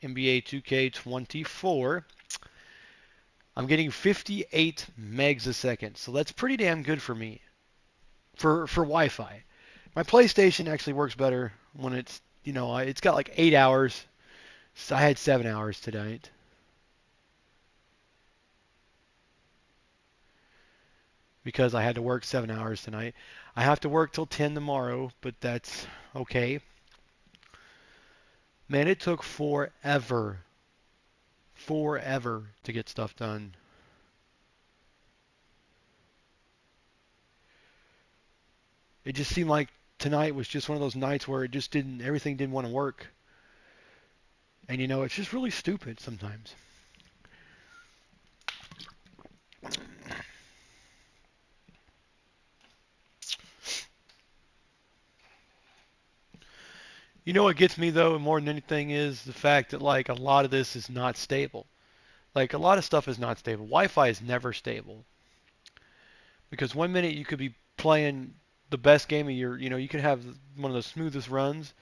NBA 2K24. I'm getting 58 megs a second, so that's pretty damn good for me for Wi-Fi. My PlayStation actually works better when it's got like 8 hours. So I had 7 hours tonight because I had to work 7 hours tonight. I have to work till 10 tomorrow, but that's okay. Man, it took forever to get stuff done. It just seemed like tonight was just one of those nights where everything didn't want to work. And it's just really stupid sometimes. You know what gets me though, more than anything, is the fact that like a lot of this is not stable. Like a lot of stuff is not stable. Wi-Fi is never stable because one minute you could be playing the best game of you could have one of the smoothest runs,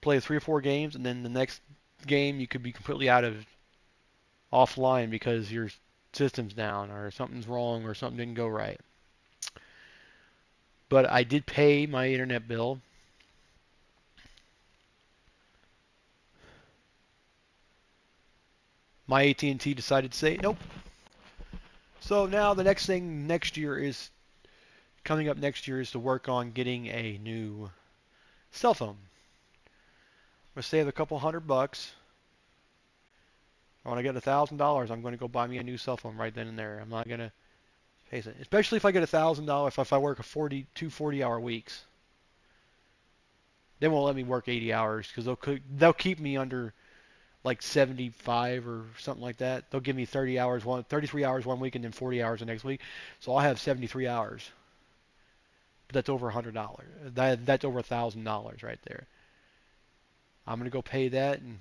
play 3 or 4 games, and then the next game you could be completely out of offline because your system's down or something's wrong or something didn't go right. But I did pay my internet bill. My AT&T decided to say nope. So now the next thing next year is coming up next year is to work on getting a new cell phone. I'm gonna save a couple $100. When I get $1,000, I'm going to go buy me a new cell phone right then and there. I'm not gonna face it, especially if I get $1,000. If I work 40-hour weeks, they won't let me work 80 hours because they'll keep me under like 75 or something like that. They'll give me 33 hours one week and then 40 hours the next week. So I'll have 73 hours. But that's over $100. That's over $1,000 right there. I'm gonna go pay that, and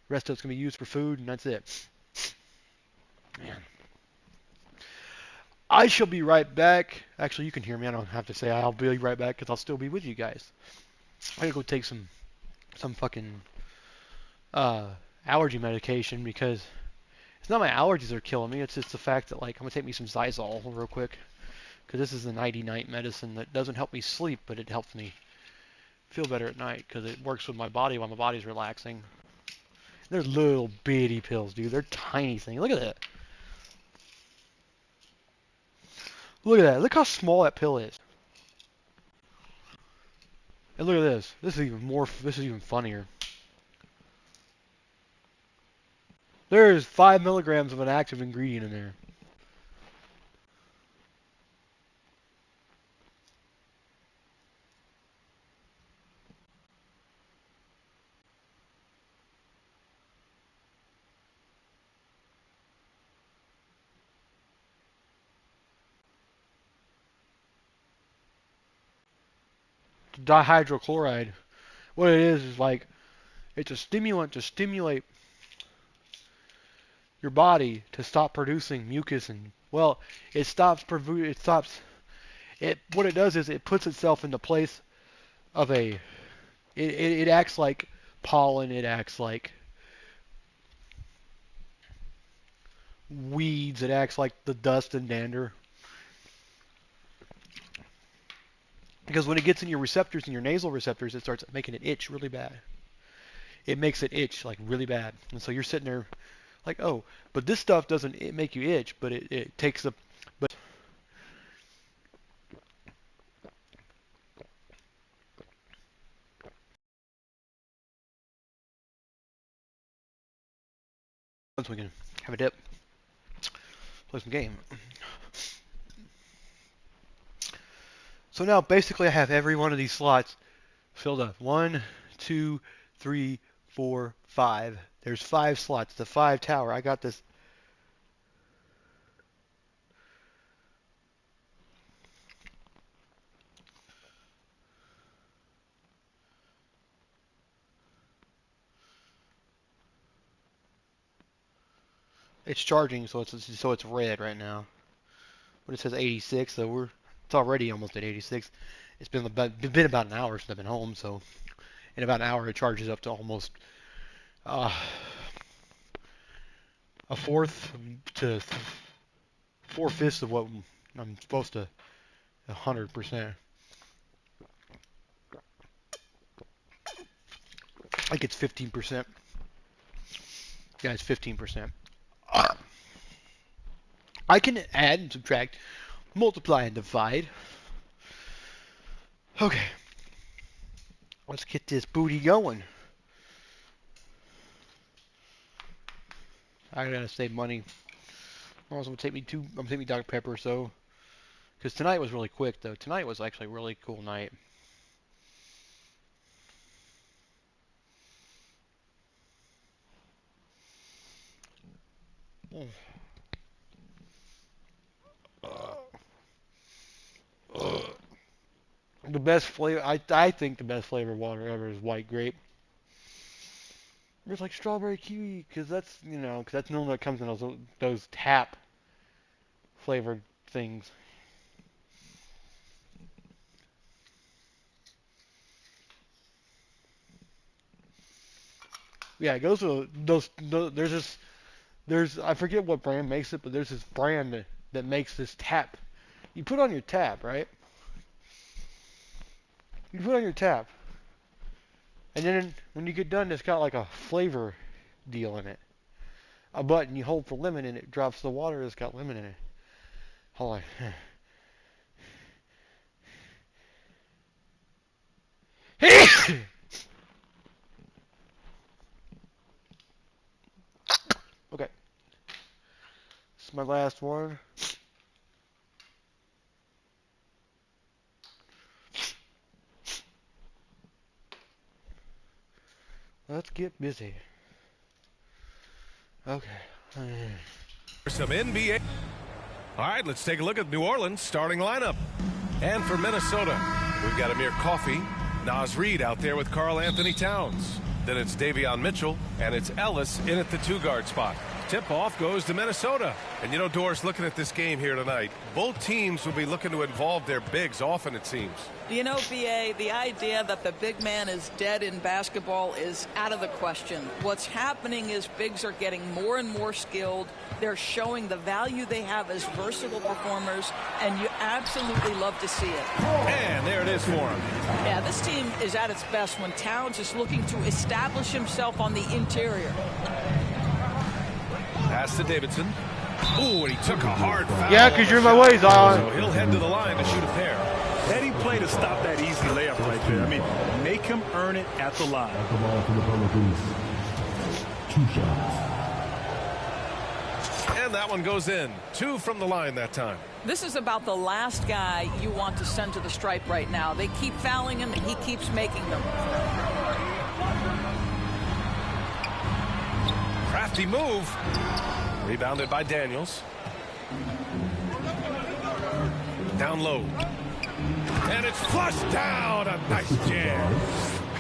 the rest of it's gonna be used for food, and that's it. Man. I shall be right back. Actually, you can hear me. I don't have to say I'll be right back because I'll still be with you guys. I gotta go take some fucking uh, allergy medication because it's not my allergies that are killing me. It's just the fact that like I'm gonna take me some Zysol real quick because this is a nighty night medicine that doesn't help me sleep, but it helps me feel better at night because it works with my body while my body's relaxing. They're little bitty pills, dude. They're tiny things. Look at that. Look at that. Look how small that pill is. And look at this. This is even more. This is even funnier. There's 5 milligrams of an active ingredient in there. Dihydrochloride. What it is like it's a stimulant to stimulate your body to stop producing mucus and well, it stops it what it does is it puts itself in the place of it acts like pollen, it acts like weeds, it acts like the dust and dander. Because when it gets in your receptors, in your nasal receptors, it starts making it itch really bad. It makes it itch like really bad. And so you're sitting there like, oh, but this stuff doesn't make you itch, but it takes the but once we can have a dip, play some game. So now basically I have every one of these slots filled up. One, two, three, four, five. There's 5 slots. The 5 tower. I got this. It's charging, so it's red right now. But it says 86, so it's already almost at 86. It's been about an hour since I've been home, so in about an hour it charges up to almost a fourth to 4/5 of what I'm supposed to 100%. I think it's 15%. Yeah, it's 15%. I can add and subtract, multiply and divide. Okay. Let's get this booty going. I gotta save money. Also, I'm gonna take me Dr. Pepper, so. Because tonight was really quick, though. Tonight was actually a really cool night. The best flavor, I think the best flavor of water ever is white grape. It's like strawberry kiwi, because that's, because that's normally what comes in those tap flavored things. Yeah, it goes with I forget what brand makes it, but there's this brand that makes this tap. You put on your tap, right? You put on your tap. And then when you get done, it's got like a flavor deal in it. A button you hold for lemon and it drops the water that's got lemon in it. Hold on. Okay. This is my last one. Let's get busy. Okay. Some NBA. All right, let's take a look at New Orleans starting lineup. And for Minnesota, we've got Amir Coffey, Naz Reid out there with Karl Anthony Towns. Then it's Davion Mitchell, and it's Ellis in at the 2-guard spot. Tip-off goes to Minnesota. And you know, Doris, looking at this game here tonight, both teams will be looking to involve their bigs often, it seems. You know, BA, the idea that the big man is dead in basketball is out of the question. What's happening is bigs are getting more and more skilled. They're showing the value they have as versatile performers, and you absolutely love to see it. And there it is for him. Yeah, this team is at its best when Towns is looking to establish himself on the interior. Pass to Davidson. Ooh, and he took a hard foul. Yeah, because you're in my way, Zion. So he'll head to the line to shoot a pair. Heady play to stop that easy layup right there. I mean, make him earn it at the line. At the ball for the Pelicans. 2 shots. And that one goes in. 2 from the line that time. This is about the last guy you want to send to the stripe right now. They keep fouling him, and he keeps making them. Crafty move. Rebounded by Daniels. Down low. And it's flushed down. A nice jam.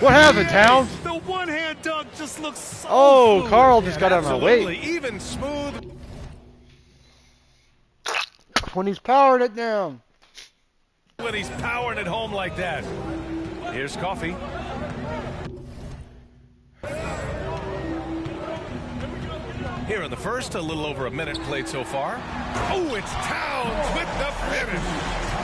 What happened, Towns? The one-hand dunk just looks so Oh, Karl just got out of my way. Even smooth. When he's powering it down. When he's powering it home like that. Here's Coffey. Here in the first, a little over a minute played so far. Oh, it's Towns with the finish.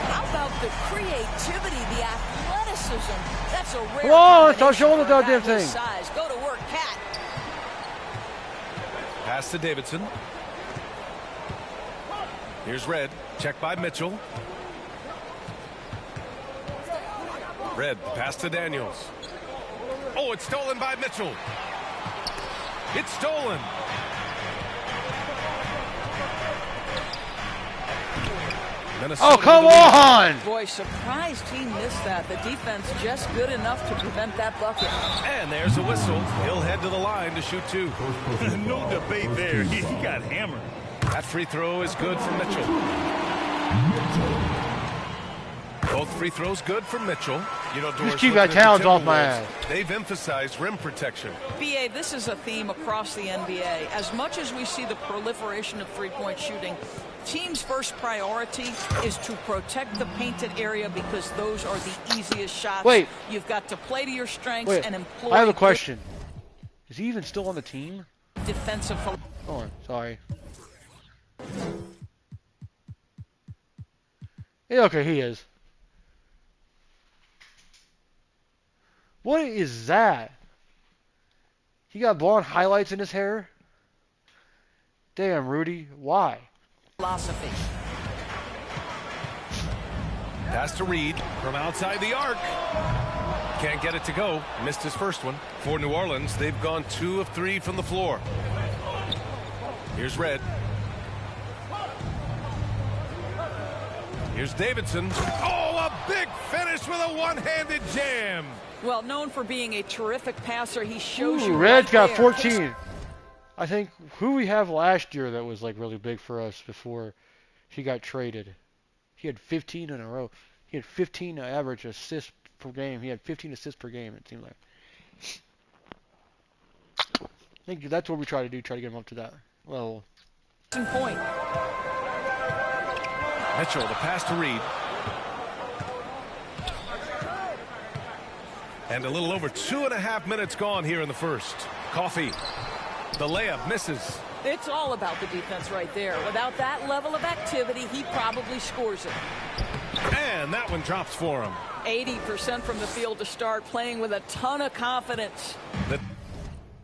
How about the creativity, the athleticism? That's a rare. Come on, start showing the goddamn thing. Size. Go to work, Cat. Pass to Davidson. Here's Red. Check by Mitchell. Red, pass to Daniels. Oh, it's stolen by Mitchell. It's stolen. Minnesota, Oh, come on! Boy, surprised he missed that. The defense just good enough to prevent that bucket. And there's a whistle. He'll head to the line to shoot 2. No debate there. He got hammered. That free throw is good for Mitchell. Both free throws good for Mitchell. You know, Doris, just keep that Towns off my ass. They've emphasized rim protection. BA, this is a theme across the NBA. As much as we see the proliferation of three-point shooting, teams' first priority is to protect the painted area because those are the easiest shots. Wait. You've got to play to your strengths Wait, and employ. I have a question. Is he even still on the team? Defensive. Hold on, sorry. Yeah, okay, he is. What is that? He got blonde highlights in his hair? Damn, Rudy, why? Philosophy. Pass to Reed from outside the arc. Can't get it to go. Missed his first one. For New Orleans, they've gone 2 of 3 from the floor. Here's Red. Here's Davidson. Oh, a big finish with a one-handed jam. Well, known for being a terrific passer, he shows you. Red's right got there. 14. I think who we have last year that was like really big for us before he got traded. He had 15 in a row. He had 15 average assists per game. He had 15 assists per game, it seemed like. I think that's what we try to do, try to get him up to that level. Point. Mitchell, the pass to Reed. And a little over 2.5 minutes gone here in the first. Coffee. The layup misses. It's all about the defense right there. Without that level of activity, he probably scores it. And that one drops for him. 80% from the field to start, playing with a ton of confidence. The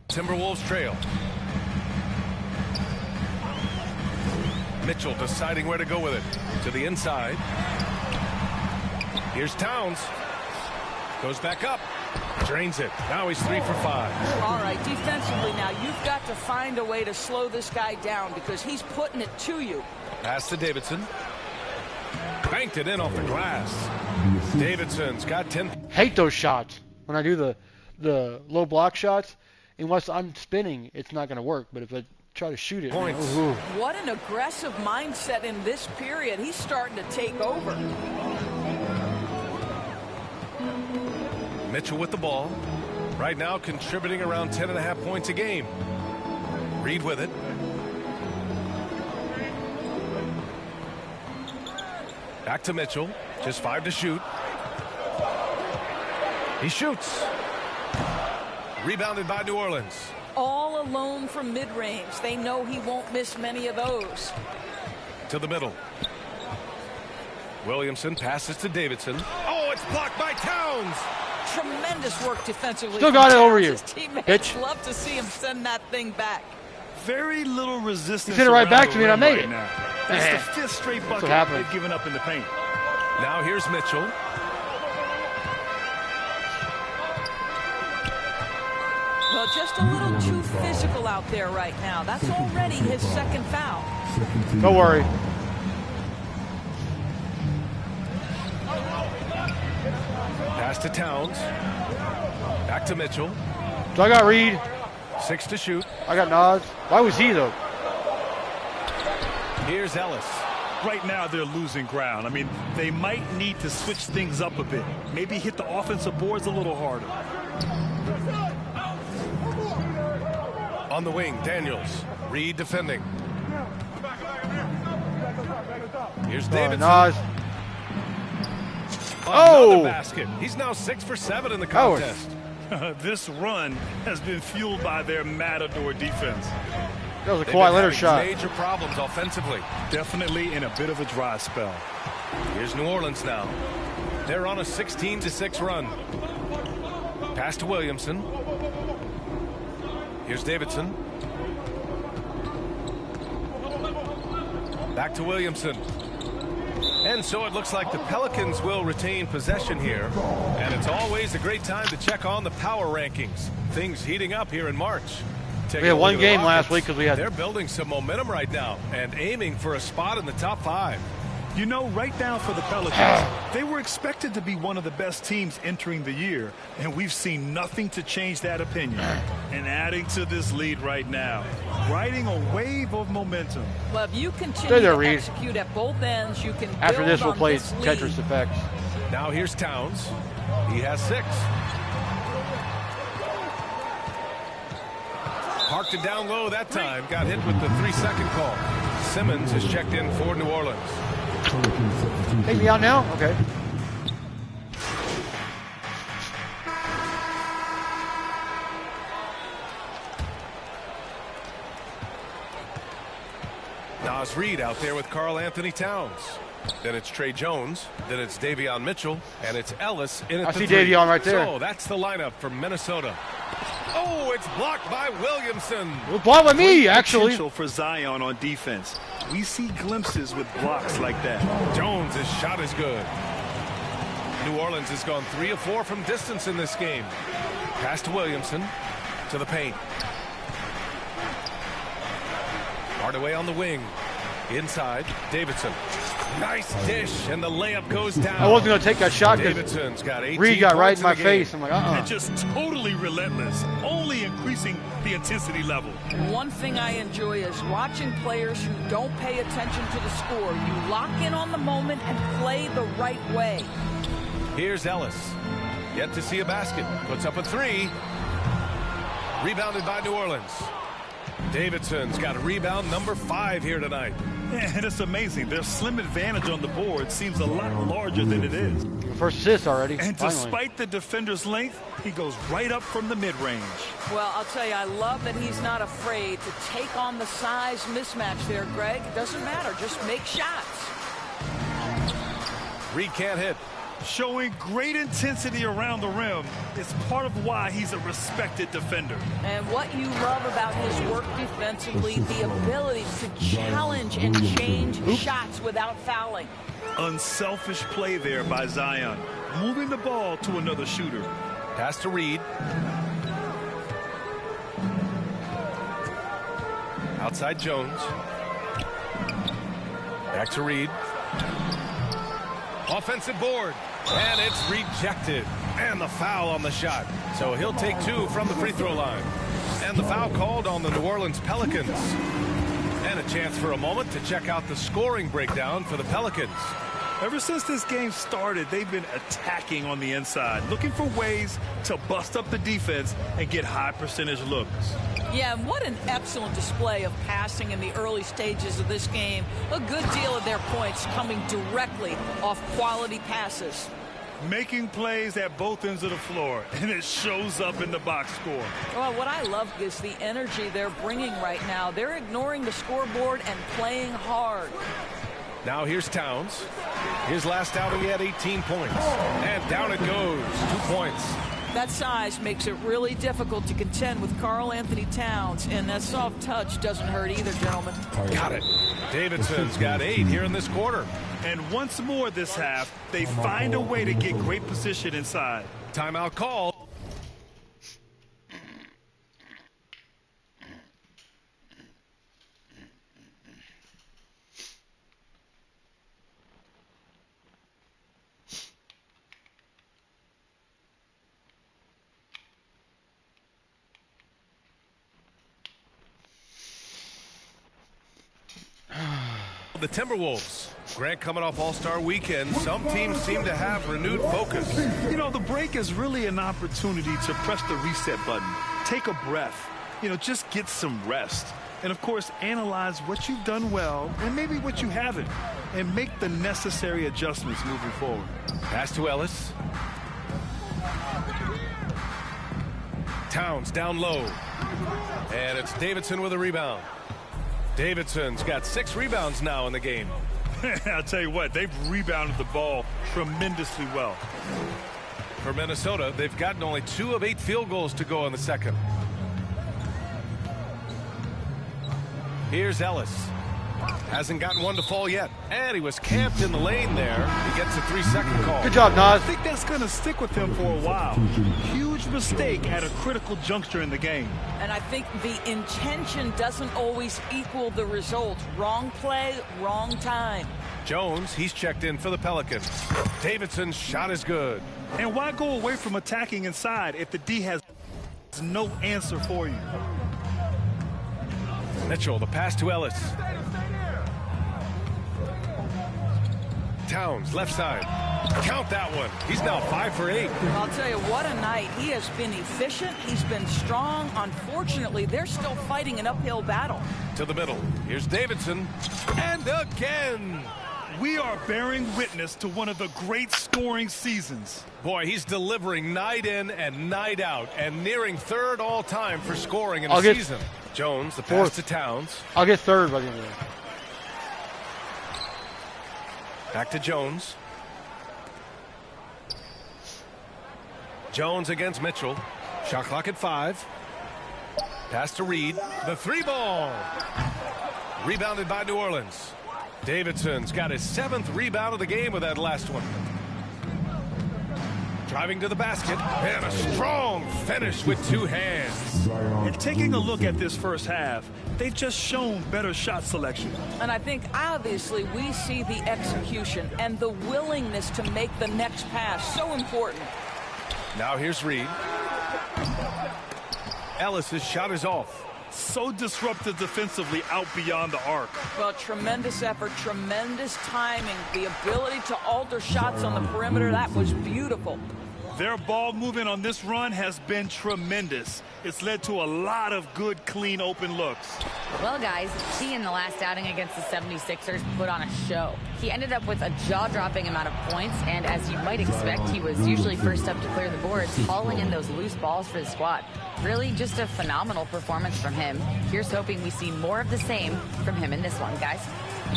Timberwolves trail. Mitchell deciding where to go with it. To the inside. Here's Towns. Goes back up. Drains it. Now he's 3 for 5. All right, defensively now, you've got to find a way to slow this guy down because he's putting it to you. Pass to Davidson. Banked it in off the glass. Davidson's got 10. Hate those shots. When I do the low block shots, unless I'm spinning, it's not going to work. But if I try to shoot it, Points. ooh. What an aggressive mindset in this period. He's starting to take over. Mitchell with the ball. Right now contributing around 10.5 points a game. Reed with it. Back to Mitchell. Just 5 to shoot. He shoots. Rebounded by New Orleans. All alone from mid-range. They know he won't miss many of those. To the middle. Williamson passes to Davidson. Oh, it's blocked by Towns. Tremendous work defensively. Still got it over you. His teammates Bitch. love to see him send that thing back. Very little resistance. He sent it right around back the to me and I rim made right it. now. That's the 5th straight bucket happened. they've given up in the paint. Now here's Mitchell. Well, just a little too physical out there right now. That's already his 2nd foul. Don't worry. Pass to Towns. Back to Mitchell. So I got Reed. 6 to shoot. I got Nas. Why was he though? Here's Ellis. Right now, they're losing ground. I mean, they might need to switch things up a bit. Maybe hit the offensive boards a little harder. On the wing, Daniels. Reed defending. Here's Davidson. Nas. Another basket. He's now 6 for 7 in the contest. This run has been fueled by their matador defense. That was a They've Kawhi been Leonard having shot. major problems offensively. Definitely in a bit of a dry spell. Here's New Orleans now. They're on a 16-6 run. Pass to Williamson. Here's Davidson. Back to Williamson. And so it looks like the Pelicans will retain possession here. And it's always a great time to check on the power rankings. Things heating up here in March. Taking We had a look one at the game last Rockets. week because we had. They're building some momentum right now and aiming for a spot in the top 5. You know, right now for the Pelicans, they were expected to be one of the best teams entering the year, and we've seen nothing to change that opinion. And adding to this lead right now, riding a wave of momentum. Well, if you continue Stay there, to Reed. execute at both ends, you can After build this, we'll on play this lead. Tetris Effects. Now here's Towns. He has 6. Parked it down low that time. Got hit with the 3-second call. Simmons is checked in for New Orleans. Take me out now? Okay. Naz Reid out there with Karl Anthony Towns. Then it's Trey Jones. Then it's Davion Mitchell. And it's Ellis in at I the see three. Davion right there. So that's the lineup from Minnesota. Oh, it's blocked by Williamson. Well, blocked by me, actually. Potential for Zion on defense. We see glimpses with blocks like that. Jones' shot is good. New Orleans has gone 3 of 4 from distance in this game. Pass to Williamson. To the paint. Hardaway on the wing. Inside, Davidson. Nice dish, and the layup goes down. I wasn't going to take that shot because Davidson's got 18 Reed got right points in my the face. game. I'm like, And just totally relentless, only increasing the intensity level. One thing I enjoy is watching players who don't pay attention to the score. You lock in on the moment and play the right way. Here's Ellis. Yet to see a basket. Puts up a 3. Rebounded by New Orleans. Davidson's got a rebound number 5 here tonight. And it's amazing. Their slim advantage on the board seems a lot larger than it is. first assist already. And finally. despite the defender's length, he goes right up from the mid-range. Well, I'll tell you, I love that he's not afraid to take on the size mismatch there, Greg. It doesn't matter. Just make shots. Reed can't hit. Showing great intensity around the rim is part of why he's a respected defender. And what you love about his work defensively, the ability to challenge and change shots without fouling. Unselfish play there by Zion, moving the ball to another shooter. Pass to Reed. Outside Jones. Back to Reed. Offensive board. And it's rejected. And the foul on the shot. So he'll take 2 from the free throw line. And the foul called on the New Orleans Pelicans. And a chance for a moment to check out the scoring breakdown for the Pelicans. Ever since this game started, they've been attacking on the inside, looking for ways to bust up the defense and get high percentage looks. Yeah, and what an excellent display of passing in the early stages of this game. A good deal of their points coming directly off quality passes. Making plays at both ends of the floor, and it shows up in the box score. Well, what I love is the energy they're bringing right now. They're ignoring the scoreboard and playing hard. Now here's Towns. His last outing, he had 18 points. And down it goes. 2 points. That size makes it really difficult to contend with Karl Anthony Towns, and that soft touch doesn't hurt either, gentlemen. Got it. Davidson's got 8 here in this quarter. And once more this half, they find a way to get great position inside. Timeout called. The Timberwolves. Grant, coming off All-Star Weekend, some teams seem to have renewed focus. You know, the break is really an opportunity to press the reset button, take a breath, just get some rest. And, of course, analyze what you've done well and maybe what you haven't, and make the necessary adjustments moving forward. Pass to Ellis. Towns down low. And it's Davidson with a rebound. Davidson's got 6 rebounds now in the game. I'll tell you what, they've rebounded the ball tremendously well. For Minnesota, they've gotten only 2 of 8 field goals to go in the second. Here's Ellis. Hasn't gotten one to fall yet. And he was camped in the lane there. He gets a 3-second call. Good job, Nas. I think that's going to stick with him for a while. Huge mistake at a critical juncture in the game. And I think the intention doesn't always equal the result. Wrong play, wrong time. Jones, he's checked in for the Pelicans. Davidson's shot is good. And why go away from attacking inside if the D has no answer for you? Mitchell, the pass to Ellis. Towns, left side. Count that one. He's now 5 for 8. I'll tell you, what a night. He has been efficient. He's been strong. Unfortunately, they're still fighting an uphill battle. To the middle. Here's Davidson. And again. We are bearing witness to one of the great scoring seasons. Boy, he's delivering night in and night out and nearing 3rd all-time for scoring in a season. Jones, the pass to Towns. I'll get 3rd by the end of the day. Back to Jones. Jones against Mitchell. Shot clock at 5. Pass to Reed. The 3-ball. Rebounded by New Orleans. Davidson's got his 7th rebound of the game with that last one. Driving to the basket. And a strong finish with 2 hands. And taking a look at this first half, they've just shown better shot selection. And I think obviously we see the execution and the willingness to make the next pass so important. Now here's Reed. Ellis's shot is off. So disruptive defensively out beyond the arc. Well, tremendous effort, tremendous timing, the ability to alter shots on the perimeter. That was beautiful. Their ball movement on this run has been tremendous. It's led to a lot of good, clean, open looks. Well, guys, he in the last outing against the 76ers put on a show. He ended up with a jaw-dropping amount of points, and as you might expect, he was usually first up to clear the boards, hauling in those loose balls for the squad. Really just a phenomenal performance from him. Here's hoping we see more of the same from him in this one, guys.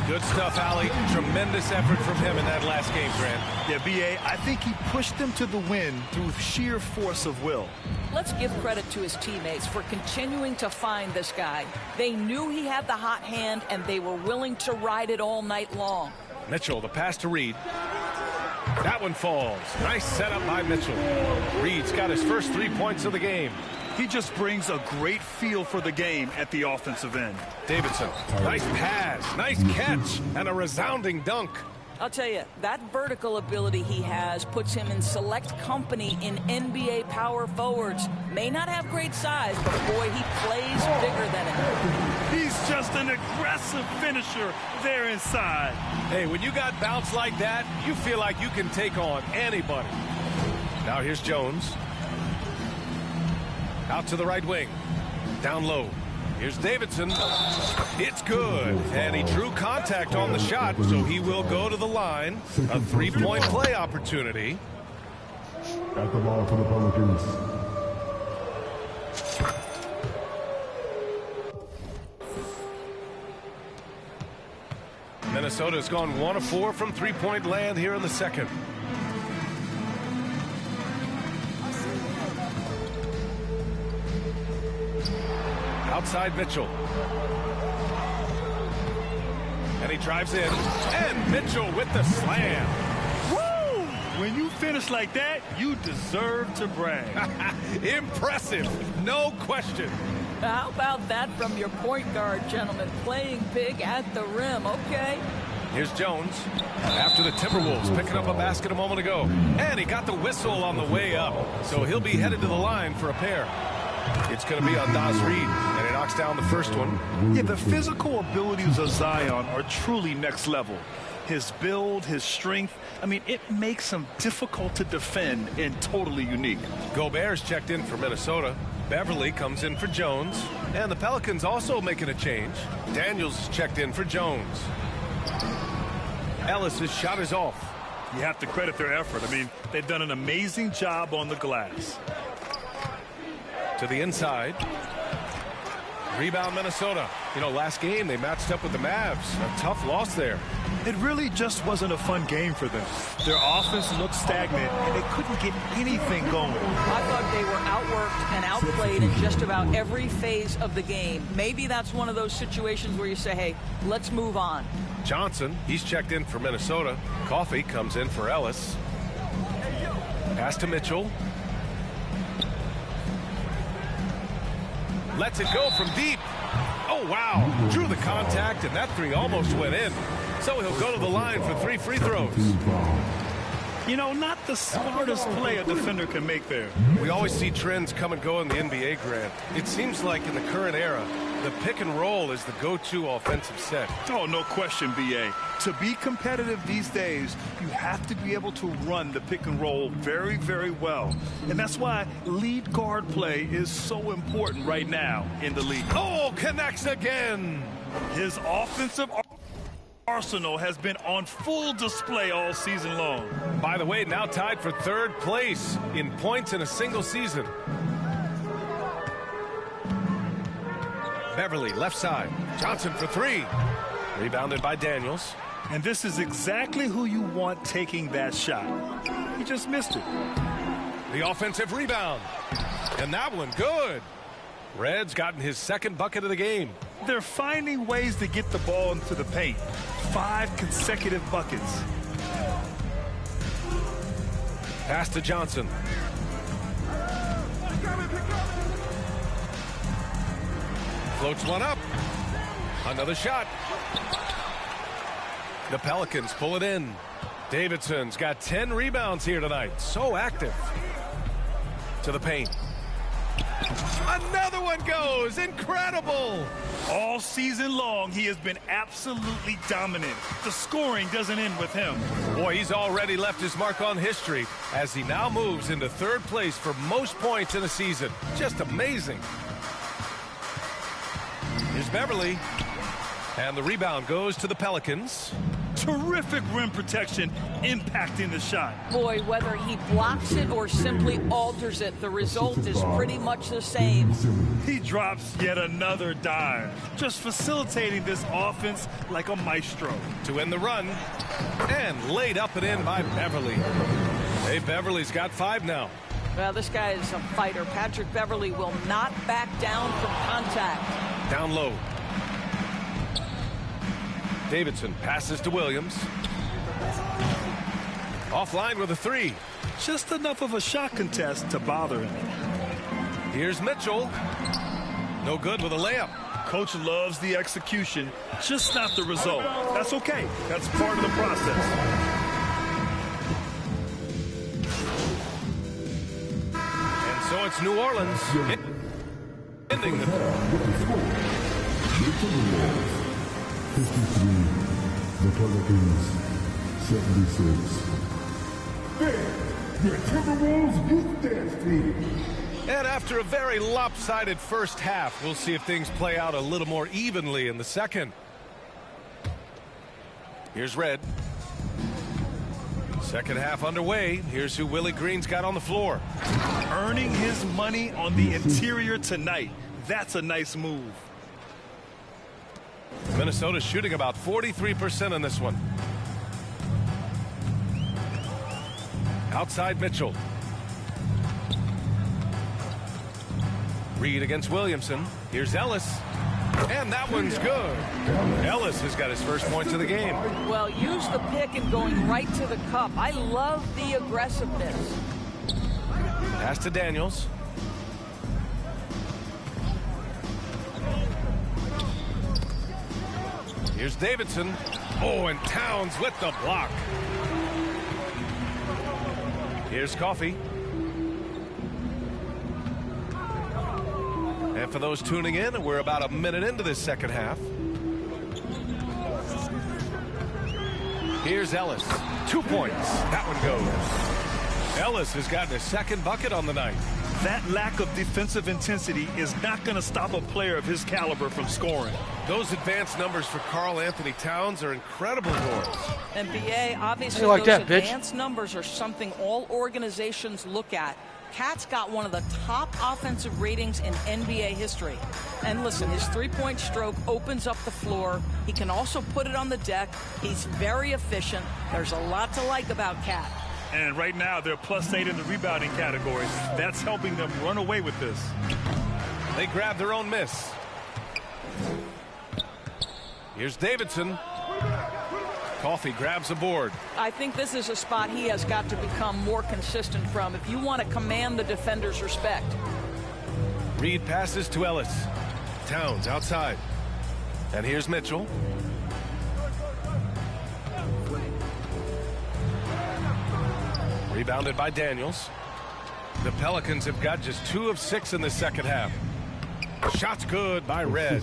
Good stuff, Allie. Tremendous effort from him in that last game, Grant. Yeah, B.A., I think he pushed them to the win through sheer force of will. Let's give credit to his teammates for continuing to find this guy. They knew he had the hot hand, and they were willing to ride it all night long. Mitchell, the pass to Reed. That one falls. Nice setup by Mitchell. Reed's got his first 3 points of the game. He just brings a great feel for the game at the offensive end. Davidson, nice pass, nice catch, and a resounding dunk. I'll tell you, that vertical ability he has puts him in select company in NBA power forwards. May not have great size, but boy, he plays bigger than it. He's just an aggressive finisher there inside. Hey, when you got bounce like that, you feel like you can take on anybody. Now here's Jones. Out to the right wing. Down low. Here's Davidson. It's good. And he drew contact on the shot, so he will go to the line. A 3-point play opportunity. At the ball for the Pelicans. Minnesota's gone 1 of 4 from 3-point land here in the second. Outside Mitchell. And he drives in. And Mitchell with the slam. Woo! When you finish like that, you deserve to brag. Impressive. No question. How about that from your point guard, gentlemen? Playing big at the rim, okay? Here's Jones. After the Timberwolves picking up a basket a moment ago. And he got the whistle on the way up. So he'll be headed to the line for a pair. It's going to be on Naz Reid, and he knocks down the first one. Yeah, the physical abilities of Zion are truly next level. His build, his strength, I mean, it makes him difficult to defend and totally unique. Gobert's checked in for Minnesota. Beverly comes in for Jones. And the Pelicans also making a change. Daniels is checked in for Jones. Ellis's shot is off. You have to credit their effort. I mean, they've done an amazing job on the glass. To the inside. Rebound Minnesota. You know, last game they matched up with the Mavs. A tough loss there. It really just wasn't a fun game for them. Their offense looked stagnant, and they couldn't get anything going. I thought they were outworked and outplayed in just about every phase of the game. Maybe that's one of those situations where you say, hey, let's move on. Johnson, he's checked in for Minnesota. Coffey comes in for Ellis. Pass to Mitchell. Lets it go from deep. Oh, wow. Drew the contact, and that 3 almost went in. So he'll go to the line for 3 free throws. You know, not the smartest play a defender can make there. We always see trends come and go in the NBA, Grant. It seems like in the current era, the pick and roll is the go-to offensive set. Oh, no question, B.A. To be competitive these days, you have to be able to run the pick and roll very, very well. And that's why lead guard play is so important right now in the league. Oh, connects again. His offensive arsenal has been on full display all season long. By the way, now tied for 3rd place in points in a single season. Beverly, left side. Johnson for 3. Rebounded by Daniels. And this is exactly who you want taking that shot. He just missed it. The offensive rebound. And that one good. Red's gotten his second bucket of the game. They're finding ways to get the ball into the paint. 5 consecutive buckets. Pass to Johnson. Floats one up. Another shot. The Pelicans pull it in. Davidson's got 10 rebounds here tonight. So active. To the paint. Another one goes. Incredible. All season long, he has been absolutely dominant. The scoring doesn't end with him. Boy, he's already left his mark on history as he now moves into third place for most points in a season. Just amazing. Here's Beverly. And the rebound goes to the Pelicans. Terrific rim protection, impacting the shot. Boy, whether he blocks it or simply alters it, the result is pretty much the same. He drops yet another dime, just facilitating this offense like a maestro. To end the run, and laid up and in by Beverly. Hey, Beverly's got 5 now. Well, this guy is a fighter. Patrick Beverly will not back down from contact. Down low. Davidson passes to Williams. Offline with a 3. Just enough of a shot contest to bother him. Here's Mitchell. No good with a layup. Coach loves the execution, just not the result. That's okay. That's part of the process. And so it's New Orleans ending the 53, the Pelicans, 76. Your Timberwolves youth dance team. And after a very lopsided first half, we'll see if things play out a little more evenly in the second. Here's Red. Second half underway. Here's who Willie Green's got on the floor. Earning his money on the interior tonight. That's a nice move. Minnesota's shooting about 43% in this one. Outside Mitchell. Reed against Williamson. Here's Ellis. And that one's good. Ellis has got his first points of the game. Well, use the pick and going right to the cup. I love the aggressiveness. Pass to Daniels. Here's Davidson. Oh, and Towns with the block. Here's Coffey. And for those tuning in, we're about a minute into this second half. Here's Ellis. 2 points. That one goes. Ellis has gotten his second bucket on the night. That lack of defensive intensity is not going to stop a player of his caliber from scoring. Those advanced numbers for Karl Anthony Towns are incredible goals. NBA, obviously, like those that, bitch? advanced numbers are something all organizations look at. Cat's got one of the top offensive ratings in NBA history. And listen, his three-point stroke opens up the floor. He can also put it on the deck. He's very efficient. There's a lot to like about Cat. And right now, they're +8 in the rebounding category. That's helping them run away with this. They grab their own miss. Here's Davidson. Coffey grabs a board. I think this is a spot he has got to become more consistent from if you want to command the defender's respect. Reed passes to Ellis. Towns outside. And here's Mitchell. Rebounded by Daniels. The Pelicans have got just 2 of 6 in the second half. Shots good by Red.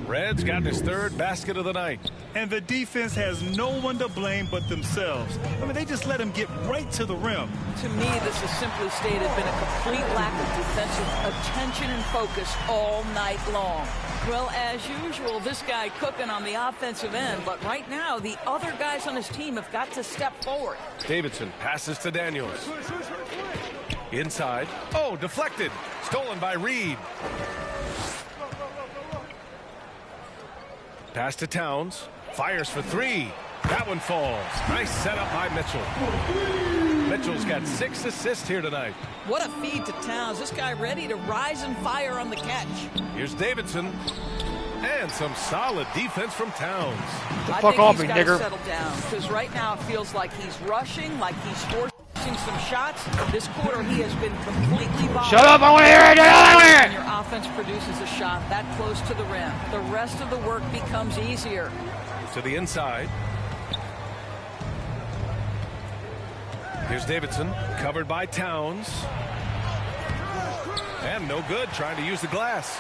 Red's gotten his third basket of the night. And the defense has no one to blame but themselves. I mean, they just let him get right to the rim. To me, this has simply stated been a complete lack of defensive attention and focus all night long. Well, as usual, this guy cooking on the offensive end, but right now, the other guys on his team have got to step forward. Davidson passes to Daniels. Inside. Oh, deflected. Stolen by Reed. Pass to Towns. Fires for 3. That one falls. Nice setup by Mitchell. Mitchell's got 6 assists here tonight. What a feed to Towns. This guy ready to rise and fire on the catch. Here's Davidson. And some solid defense from Towns. I fuck think off he's me, got to nigger. settle down, because right now it feels like he's rushing, like he's forcing some shots. This quarter he has been completely bothered. Shut up, I want to hear it. Get out of When here. your offense produces a shot that close to the rim, the rest of the work becomes easier. To the inside. Here's Davidson, covered by Towns. And no good, trying to use the glass.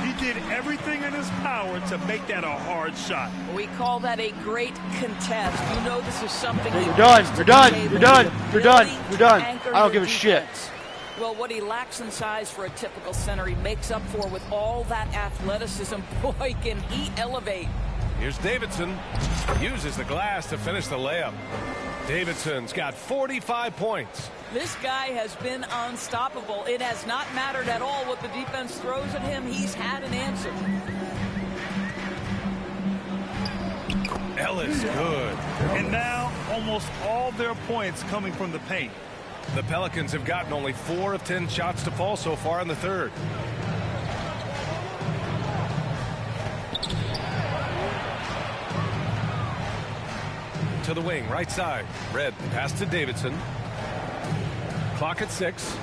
He did everything in his power to make that a hard shot. We call that a great contest. You know this is something You're done. You're done. You're done. You're done. You're done. Anchor I don't your give a shit. defense. Well, what he lacks in size for a typical center, he makes up for with all that athleticism. Boy, can he elevate. Here's Davidson. Uses the glass to finish the layup. Davidson's got 45 points. This guy has been unstoppable. It has not mattered at all what the defense throws at him. He's had an answer. Ellis, good. And now almost all their points coming from the paint. The Pelicans have gotten only 4 of 10 shots to fall so far in the third. To the wing, right side. Red, pass to Davidson. Clock at 6.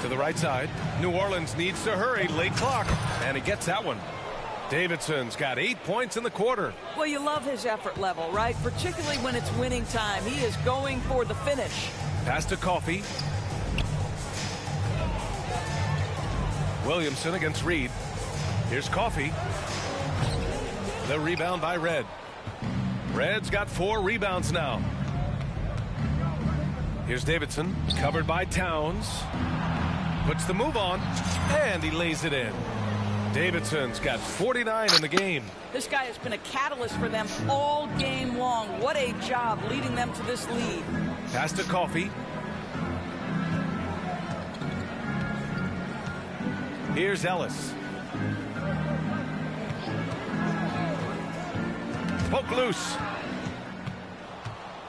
To the right side. New Orleans needs to hurry. Late clock. And he gets that one. Davidson's got 8 points in the quarter. Well, you love his effort level, right? Particularly when it's winning time. He is going for the finish. Pass to Coffey. Williamson against Reed. Here's Coffey. The rebound by Red. Red's got 4 rebounds now. Here's Davidson, covered by Towns. Puts the move on, and he lays it in. Davidson's got 49 in the game. This guy has been a catalyst for them all game long. What a job leading them to this lead. Pass to Coffey. Here's Ellis. Poke loose.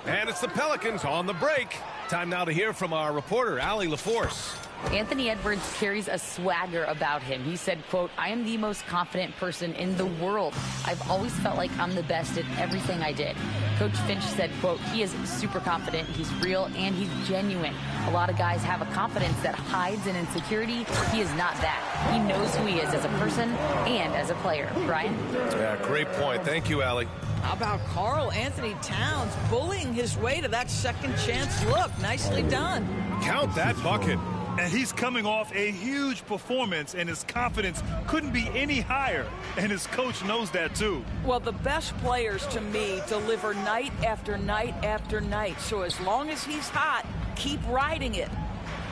And it's the Pelicans on the break. Time now to hear from our reporter, Allie LaForce. Anthony Edwards carries a swagger about him. He said, quote, "I am the most confident person in the world. I've always felt like I'm the best at everything I did." Coach Finch said, quote, "He is super confident, he's real, and he's genuine. A lot of guys have a confidence that hides in insecurity. He is not that. He knows who he is as a person and as a player." Brian? Yeah, great point. Thank you, Allie. How about Karl Anthony Towns bullying his way to that second chance look? Nicely done. Count that bucket. And he's coming off a huge performance, and his confidence couldn't be any higher. And his coach knows that, too. Well, the best players, to me, deliver night after night after night. So as long as he's hot, keep riding it.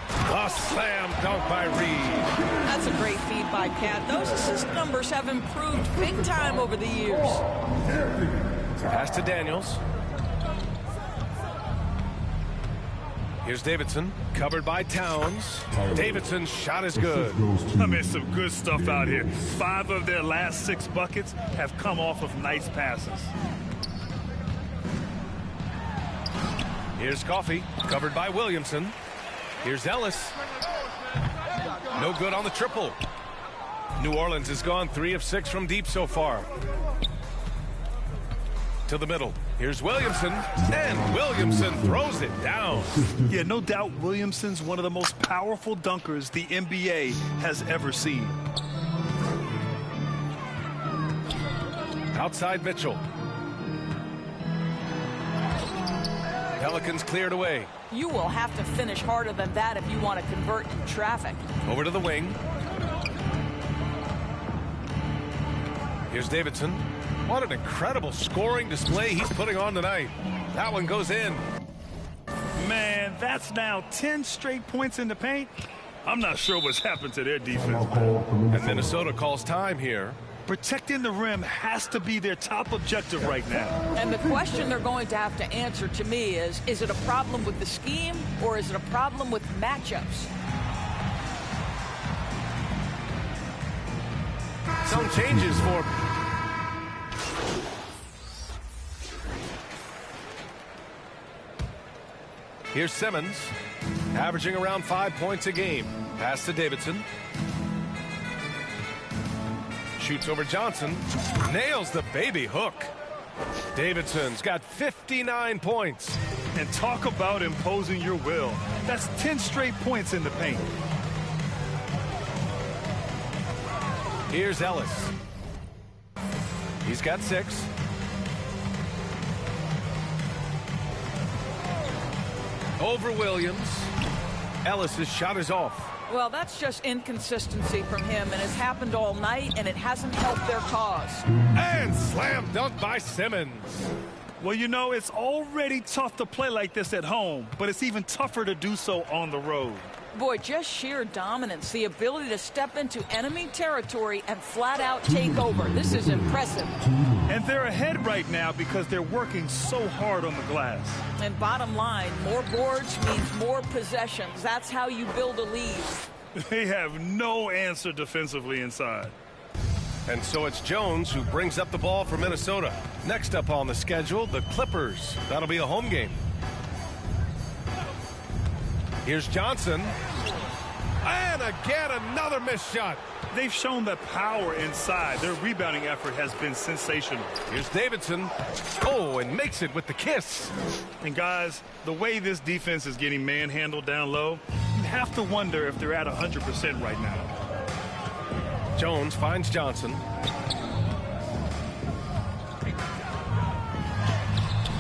A slam dunk by Reed. That's a great feed by Cat. Those assist numbers have improved big time over the years. Pass to Daniels. Here's Davidson, covered by Towns. Davidson's shot is good. I mean, some good stuff out here. 5 of their last 6 buckets have come off of nice passes. Here's Coffey, covered by Williamson. Here's Ellis. No good on the triple. New Orleans has gone 3 of 6 from deep so far. To the middle. Here's Williamson, and Williamson throws it down. Yeah, no doubt Williamson's one of the most powerful dunkers the NBA has ever seen. Outside Mitchell. Pelicans cleared away. You will have to finish harder than that if you want to convert in traffic. Over to the wing. Here's Davidson. What an incredible scoring display he's putting on tonight. That one goes in. Man, that's now 10 straight points in the paint. I'm not sure what's happened to their defense. And Minnesota calls time here. Protecting the rim has to be their top objective right now. And the question they're going to have to answer to me is it a problem with the scheme or is it a problem with matchups? Some changes for Here's Simmons, averaging around 5 points a game. Pass to Davidson. Shoots over Johnson. Nails the baby hook. Davidson's got 59 points. And talk about imposing your will. That's 10 straight points in the paint. Here's Ellis. He's got 6. Over Williams. Ellis's shot is off. Well, that's just inconsistency from him, and it's happened all night, and it hasn't helped their cause. And slam dunk by Simmons. Well, you know, it's already tough to play like this at home, but it's even tougher to do so on the road. Boy, just sheer dominance, the ability to step into enemy territory and flat out take over. This is impressive. And they're ahead right now because they're working so hard on the glass. And bottom line, more boards means more possessions. That's how you build a lead. They have no answer defensively inside. And so it's Jones who brings up the ball for Minnesota. Next up on the schedule, the Clippers. That'll be a home game. Here's Johnson. And again, another missed shot. They've shown the power inside. Their rebounding effort has been sensational. Here's Davidson. Oh, and makes it with the kiss. And guys, the way this defense is getting manhandled down low, you have to wonder if they're at 100% right now. Jones finds Johnson.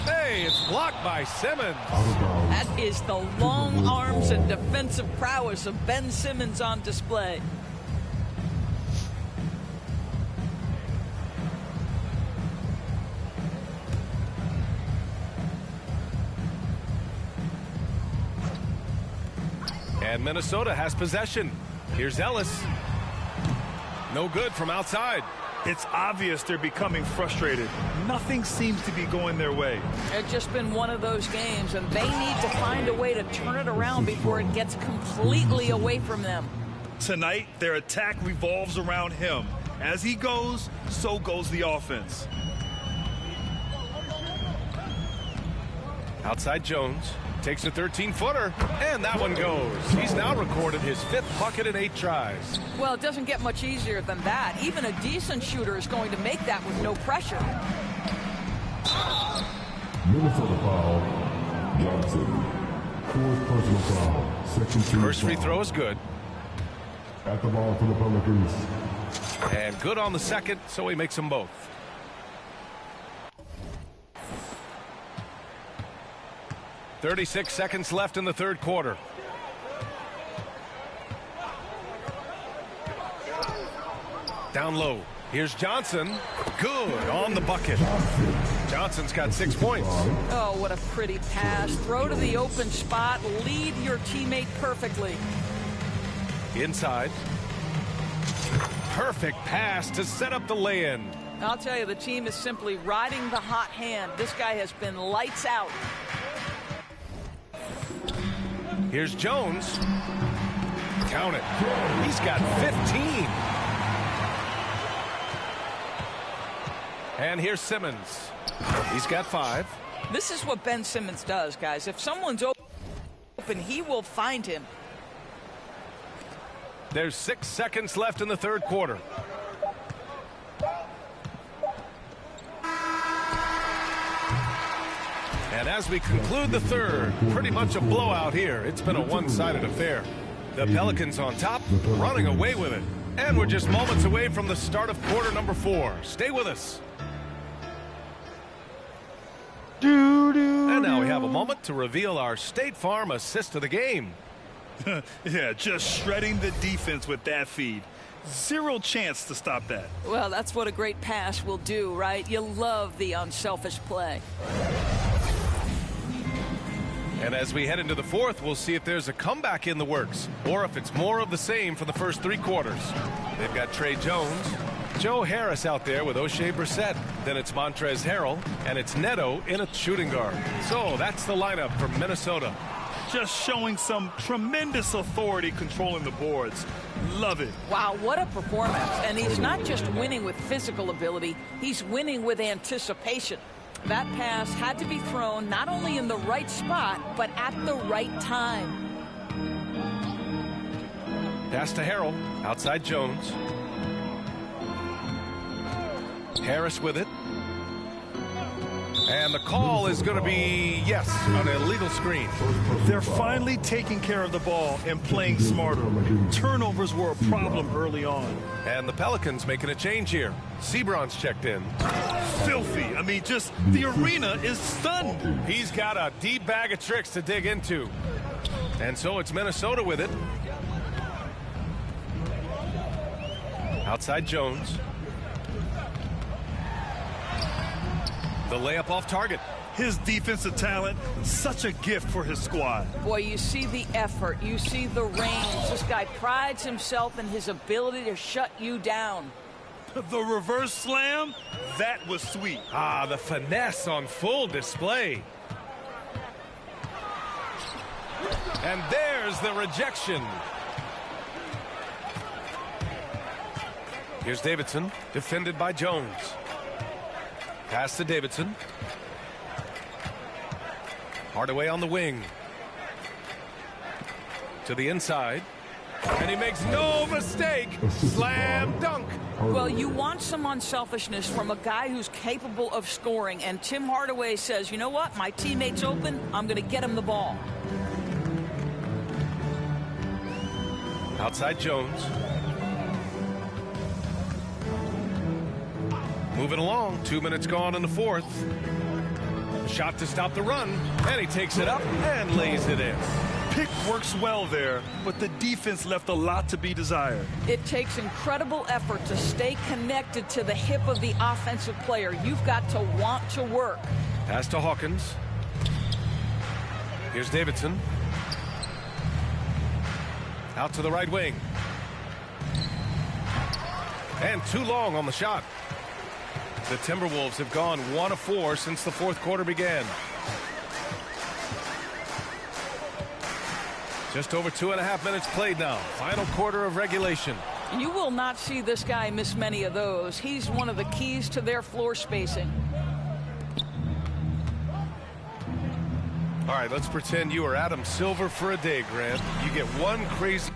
Hey, it's blocked by Simmons. That is the long arms and defensive prowess of Ben Simmons on display. And Minnesota has possession. Here's Ellis. No good from outside. It's obvious they're becoming frustrated. Nothing seems to be going their way. It's just been one of those games, and they need to find a way to turn it around before it gets completely away from them. Tonight, their attack revolves around him. As he goes, so goes the offense. Outside Jones. Takes a 13-footer, and that one goes. He's now recorded his 5th bucket in 8 tries. Well, it doesn't get much easier than that. Even a decent shooter is going to make that with no pressure. Minnesota foul. Johnson. Fourth personal foul. Second team First free foul. throw is good. At the ball for the Pelicans. And good on the second, so he makes them both. "36 seconds left in the third quarter. Down low. Here's Johnson. Good on the bucket. Johnson's got 6 points. Oh, what a pretty pass. Throw to the open spot. Lead your teammate perfectly. Inside. Perfect pass to set up the lay-in. I'll tell you, the team is simply riding the hot hand. This guy has been lights out. Here's Jones. Count it. He's got 15. And here's Simmons. He's got 5. This is what Ben Simmons does, guys. If someone's open, he will find him. There's 6 seconds left in the third quarter. And as we conclude the third, pretty much a blowout here. It's been a one-sided affair. The Pelicans on top, running away with it. And we're just moments away from the start of quarter number 4. Stay with us. And now we have a moment to reveal our State Farm assist of the game. Yeah, just shredding the defense with that feed. Zero chance to stop that. Well, that's what a great pass will do, right? You love the unselfish play. And as we head into the fourth, we'll see if there's a comeback in the works or if it's more of the same for the first 3 quarters. They've got Trey Jones, Joe Harris out there with O'Shea Brissett. Then it's Montrezl Harrell, and it's Neto in a shooting guard. So that's the lineup for Minnesota. Just showing some tremendous authority controlling the boards. Love it. Wow, what a performance. And he's not just winning with physical ability, he's winning with anticipation. That pass had to be thrown not only in the right spot, but at the right time. Pass to Harrell. Outside Jones. Harris with it. And the call is going to be, yes, an illegal screen. They're finally taking care of the ball and playing smarter. Turnovers were a problem early on. And the Pelicans making a change here. Sebron's checked in. Filthy. I mean, just the arena is stunned. He's got a deep bag of tricks to dig into. And so it's Minnesota with it. Outside Jones. The layup off target. His defensive talent, such a gift for his squad. Boy, you see the effort. You see the range. This guy prides himself in his ability to shut you down. The reverse slam, that was sweet. Ah, the finesse on full display. And there's the rejection. Here's Davidson, defended by Jones. Pass to Davidson. Hardaway on the wing. To the inside. And he makes no mistake. Slam dunk. Well, you want some unselfishness from a guy who's capable of scoring. And Tim Hardaway says, you know what? My teammate's open. I'm going to get him the ball. Outside Jones. Moving along, 2 minutes gone in the fourth. Shot to stop the run, and he takes it up and lays it in. Pick works well there, but the defense left a lot to be desired. It takes incredible effort to stay connected to the hip of the offensive player. You've got to want to work. Pass to Hawkins. Here's Davidson. Out to the right wing. And too long on the shot. The Timberwolves have gone 1 of 4 since the fourth quarter began. Just over 2.5 minutes played now. Final quarter of regulation. You will not see this guy miss many of those. He's one of the keys to their floor spacing. All right, let's pretend you are Adam Silver for a day, Grant. You get one crazy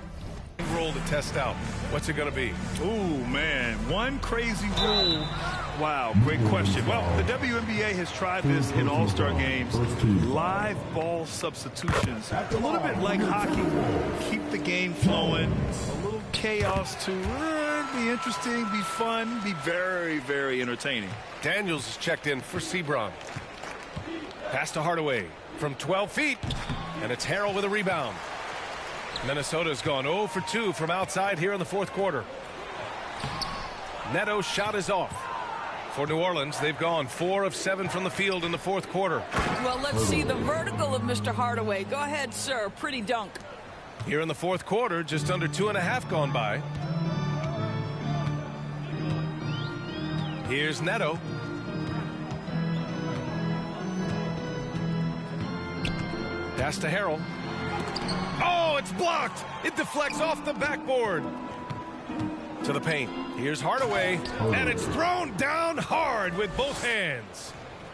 rule to test out. What's it going to be? Ooh, man, one crazy rule. Wow, great question. Well, the WNBA has tried this in all-star games. Live ball substitutions. A little bit like hockey. Keep the game flowing. A little chaos to be interesting, be fun, be very, very entertaining. Daniels is checked in for Sebron. Pass to Hardaway from 12 feet. And it's Harrell with a rebound. Minnesota's gone 0 for 2 from outside here in the fourth quarter. Neto's shot is off. For New Orleans, they've gone 4 of 7 from the field in the fourth quarter. Well, let's see the vertical of Mr. Hardaway. Go ahead, sir. Pretty dunk. Here in the fourth quarter, just under 2.5 gone by. Here's Neto. Pass to Harrell. Oh, it's blocked. It deflects off the backboard. To the paint. Here's Hardaway. And it's thrown down hard with both hands.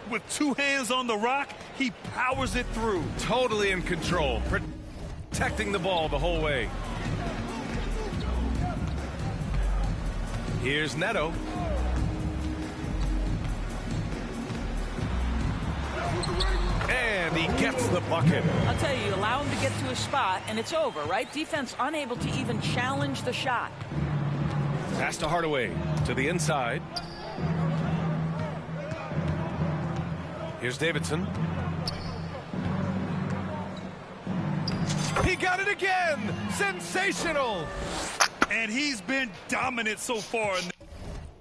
With 2 hands on the rock, he powers it through. Totally in control. Protecting the ball the whole way. Here's Neto. And he gets the bucket. I'll tell you, allow him to get to his spot, and it's over, right? Defense unable to even challenge the shot. Pass to Hardaway. To the inside. Here's Davidson. He got it again! Sensational! And he's been dominant so far in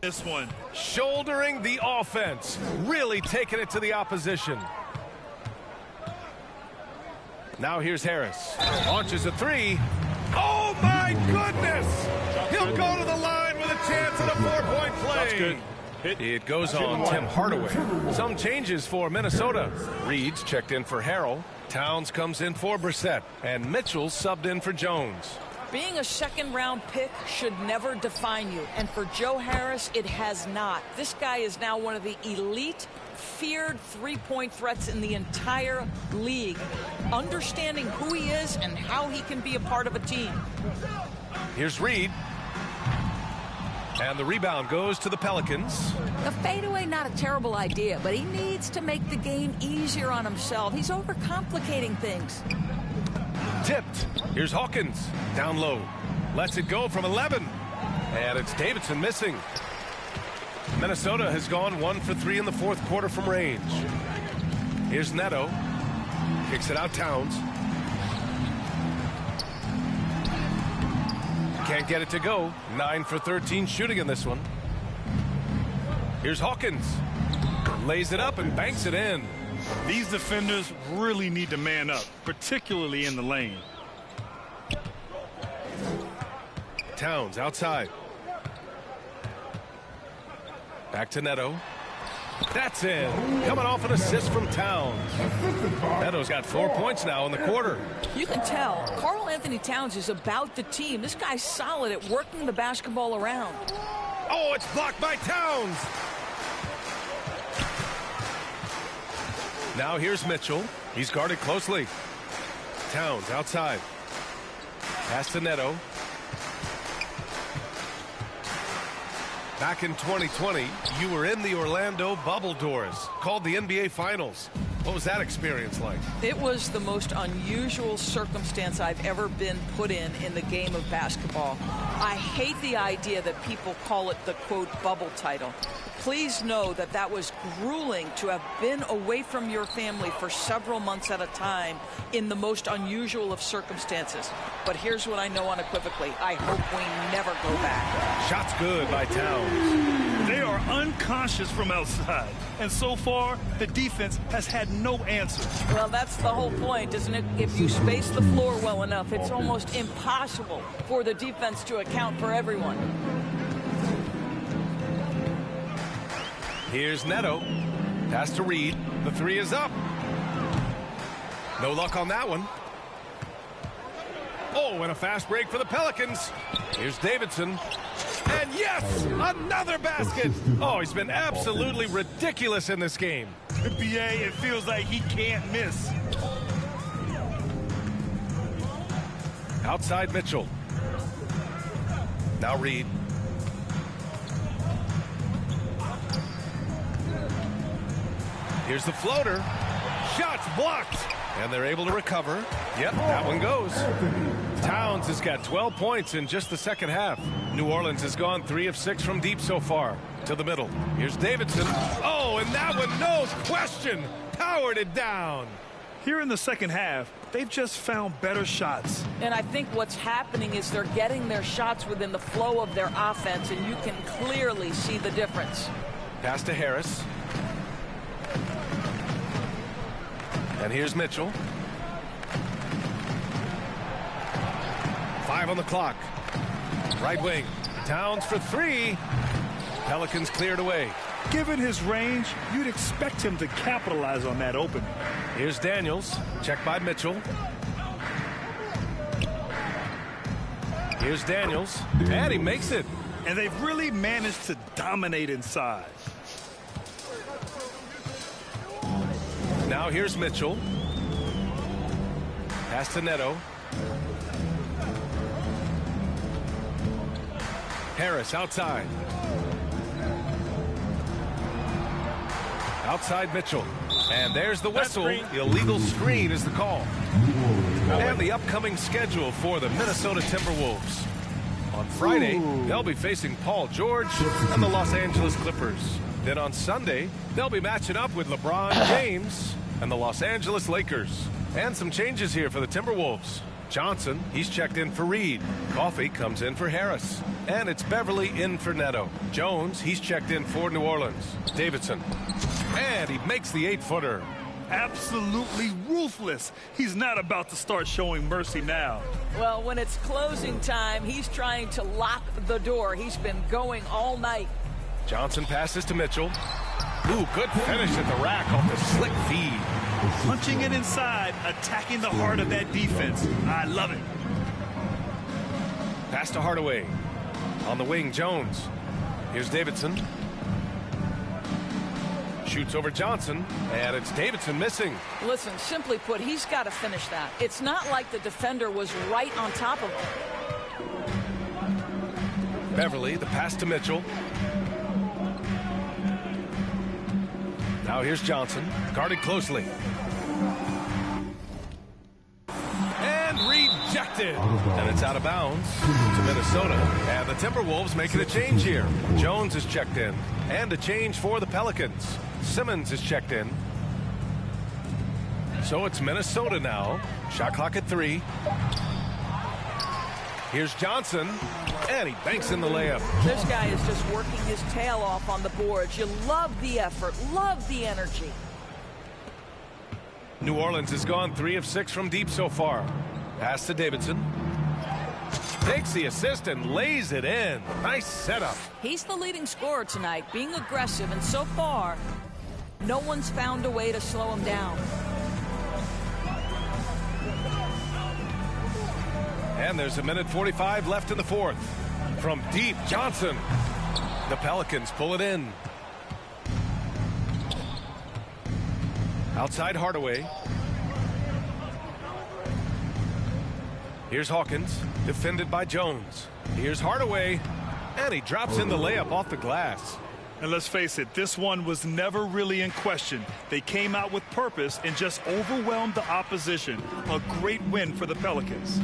this one. Shouldering the offense. Really taking it to the opposition. Now here's Harris. Launches a 3. Oh my goodness! He'll go to the line with a chance at a 4-point play. That's good. It goes on Tim Hardaway. Some changes for Minnesota. Reed's checked in for Harrell. Towns comes in for Brissett. And Mitchell subbed in for Jones. Being a second-round pick should never define you. And for Joe Harris, it has not. This guy is now one of the elite, feared three-point threats in the entire league. Understanding who he is and how he can be a part of a team. Here's Reed. And the rebound goes to the Pelicans. The fadeaway, not a terrible idea, but he needs to make the game easier on himself. He's overcomplicating things. Tipped. Here's Hawkins. Down low. Lets it go from 11. And it's Davidson missing. Minnesota has gone 1 for 3 in the fourth quarter from range. Here's Neto. Kicks it out Towns. Can't get it to go. 9 for 13 shooting in this one. Here's Hawkins. Lays it up and banks it in. These defenders really need to man up, particularly in the lane. Towns outside. Back to Neto. That's in. Coming off an assist from Towns. Neto's got 4 points now in the quarter. You can tell Karl Anthony Towns is about the team. This guy's solid at working the basketball around. Oh, it's blocked by Towns. Now here's Mitchell. He's guarded closely. Towns outside. Pass to Neto. Back in 2020, you were in the Orlando bubble doors, called the NBA Finals. What was that experience like? It was the most unusual circumstance I've ever been put in the game of basketball. I hate the idea that people call it the, quote, bubble title. Please know that that was grueling to have been away from your family for several months at a time in the most unusual of circumstances. But here's what I know unequivocally. I hope we never go back. Shot's good by Towns. They are unconscious from outside. And so far, the defense has had no answers. Well, that's the whole point, isn't it? If you space the floor well enough, it's almost impossible for the defense to account for everyone. Here's Neto. Pass to Reed. The three is up. No luck on that one. Oh, and a fast break for the Pelicans. Here's Davidson. And yes, another basket. Oh, he's been absolutely ridiculous in this game. NBA, it feels like he can't miss. Outside Mitchell. Now Reed. Here's the floater. Shots blocked. And they're able to recover. Yep, that one goes. Towns has got 12 points in just the second half. New Orleans has gone 3 of 6 from deep so far. To the middle. Here's Davidson. Oh, and that one, no question, powered it down. Here in the second half, they've just found better shots. And I think what's happening is they're getting their shots within the flow of their offense, and you can clearly see the difference. Pass to Harris. And here's Mitchell. 5 on the clock. Right wing. Towns for 3. Pelicans cleared away. Given his range, you'd expect him to capitalize on that opening. Here's Daniels. Checked by Mitchell. Here's Daniels. And he makes it. And they've really managed to dominate inside. Now here's Mitchell. Pass to Neto. Harris outside. Outside Mitchell. And there's the whistle. Illegal screen is the call. And the upcoming schedule for the Minnesota Timberwolves. On Friday, they'll be facing Paul George and the Los Angeles Clippers. Then on Sunday, they'll be matching up with LeBron James and the Los Angeles Lakers. And some changes here for the Timberwolves. Johnson, he's checked in for Reed. Coffey comes in for Harris. And it's Beverly in for Neto. Jones, he's checked in for New Orleans. Davidson. And he makes the 8-footer. Absolutely ruthless. He's not about to start showing mercy now. Well, when it's closing time, he's trying to lock the door. He's been going all night. Johnson passes to Mitchell. Ooh, good finish at the rack off the slick feed. Punching it inside, attacking the heart of that defense. I love it. Pass to Hardaway. On the wing, Jones. Here's Davidson. Shoots over Johnson, and it's Davidson missing. Listen, simply put, he's got to finish that. It's not like the defender was right on top of him. Beverly, the pass to Mitchell. Now here's Johnson, guarded closely. And rejected. And it's out of bounds to Minnesota. And the Timberwolves making a change here. Jones is checked in. And a change for the Pelicans. Simmons is checked in. So it's Minnesota now. Shot clock at 3. Here's Johnson. And he banks in the layup. This guy is just working his tail off on the boards. You love the effort, love the energy. New Orleans has gone 3 of 6 from deep so far. Pass to Davidson. Takes the assist and lays it in. Nice setup. He's the leading scorer tonight, being aggressive, and so far, no one's found a way to slow him down. And there's a minute 45 left in the fourth. From deep, Johnson. The Pelicans pull it in. Outside Hardaway. Here's Hawkins, defended by Jones. Here's Hardaway, and he drops in the layup off the glass. And let's face it, this one was never really in question. They came out with purpose and just overwhelmed the opposition. A great win for the Pelicans.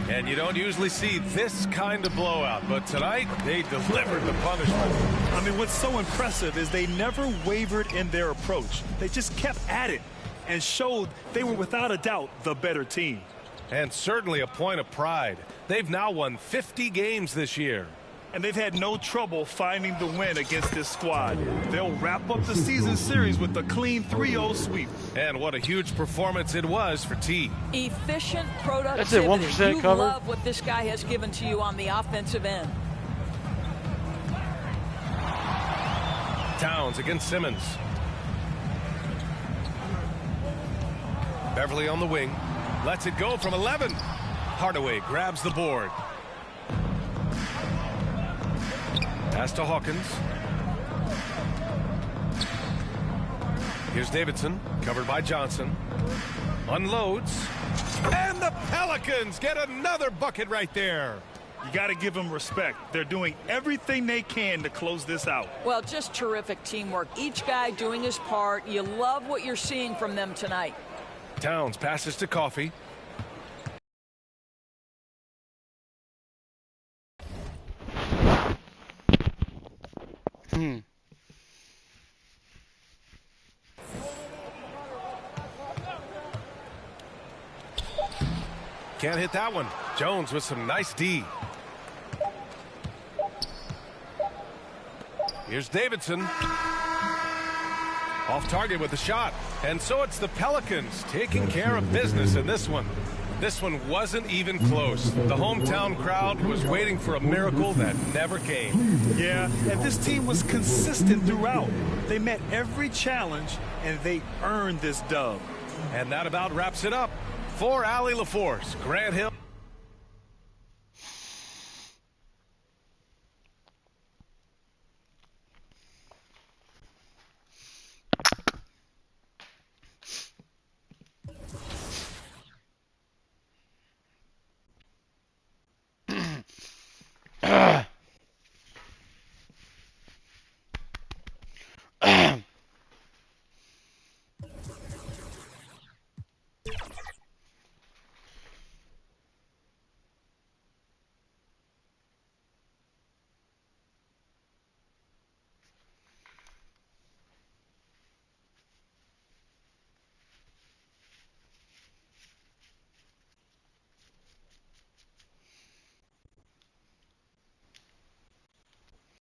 And you don't usually see this kind of blowout, but tonight they delivered the punishment. I mean, what's so impressive is they never wavered in their approach. They just kept at it and showed they were without a doubt the better team. And certainly a point of pride. They've now won 50 games this year. And they've had no trouble finding the win against this squad. They'll wrap up the season series with a clean 3-0 sweep. And what a huge performance it was for T. Efficient productivity. That's it, 1% you cover. love what this guy has given to you on the offensive end. Towns against Simmons. Beverly on the wing. Lets it go from 11. Hardaway grabs the board. Pass to Hawkins. Here's Davidson, covered by Johnson. Unloads. And the Pelicans get another bucket right there. You got to give them respect. They're doing everything they can to close this out. Well, just terrific teamwork. Each guy doing his part. You love what you're seeing from them tonight. Towns passes to Coffee. Can't hit that one. Jones with some nice D. Here's Davidson. Off target with a shot. And so it's the Pelicans taking care of business in this one. This one wasn't even close. The hometown crowd was waiting for a miracle that never came. Yeah, and this team was consistent throughout. They met every challenge, and they earned this dub. And that about wraps it up. For Allie LaForce, Grant Hill.